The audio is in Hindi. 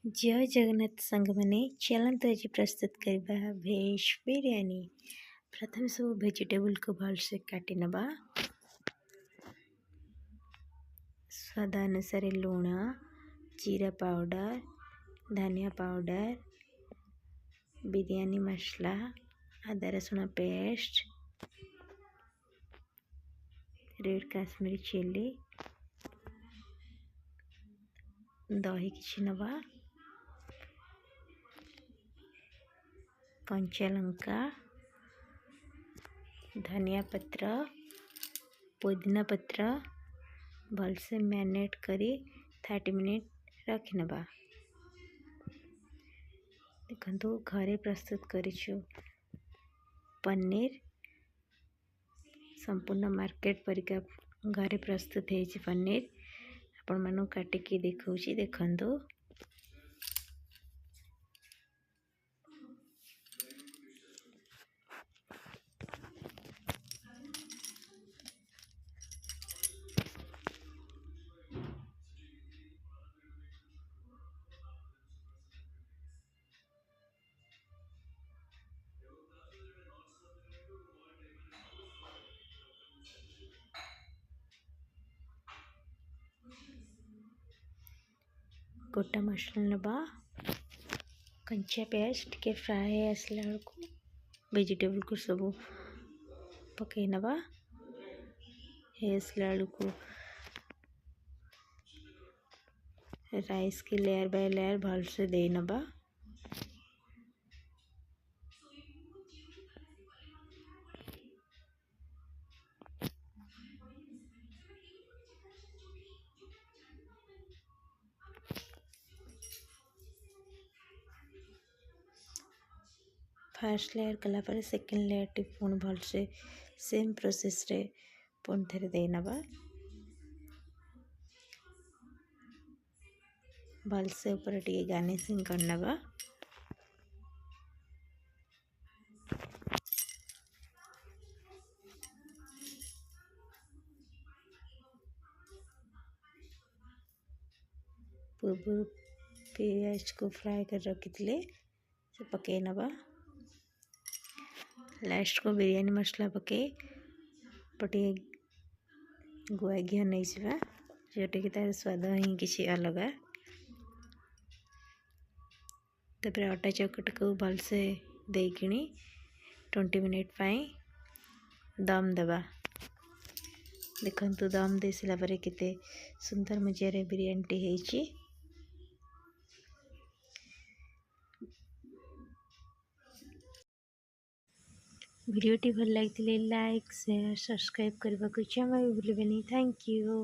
जय जगन्नाथ संग मैंने चलते आज प्रस्तुत करवा भेज बिरयानी। प्रथम सब वेजिटेबल को भलसे काटी नबा। स्वाद अनुसार लुण, जीरा पाउडर, धनिया पाउडर, बिरयानी मसला, अदा रसुण पेस्ट, रेड काश्मीरी चिली, दही किछि नबा, कंचा लंका, धनिया पत्र, पुदीना पत्र भलसे मैरिनेट करी 30 मिनिट रखी नबा। देखो घरे प्रस्तुत करिछु पनीर संपूर्ण मार्केट परिका घरे प्रस्तुत है पनीर आपण मानु काटिकी देखौछि देखंतु। गोटा मसला नबा, कंचा पेस्ट के फ्राए आसला को वेजिटेबल को सब पकई नबा। आसला को राइस की लेयर बाय लेयर भलसे दे नबा। फर्स्ट लेयर कला पर सेकेंड लेयर टी पुण भलसे सेम प्रोसेस रे पुण थे दे नबा। भलसे ऊपर टी गार्निशिंग कर नबा। पूर्व प्याज को फ्राई कर रखी थे से पकई नबा। लास्ट को बिरयानी मसला पकई पटे गुआ घी नहीं जावा जोटा कि तार स्वाद ही किसी अलग। तापर अटा चकट को भलसे देकिनी 20 मिनिट पाई दम देवा। देखंतु दम दे सिला परे केते सुंदर मजार बिरयानी टी हेची। वीडियोटी भल लगी लाइक शेयर सब्सक्राइब करने को जमा भी भूलबेनी। Thank you.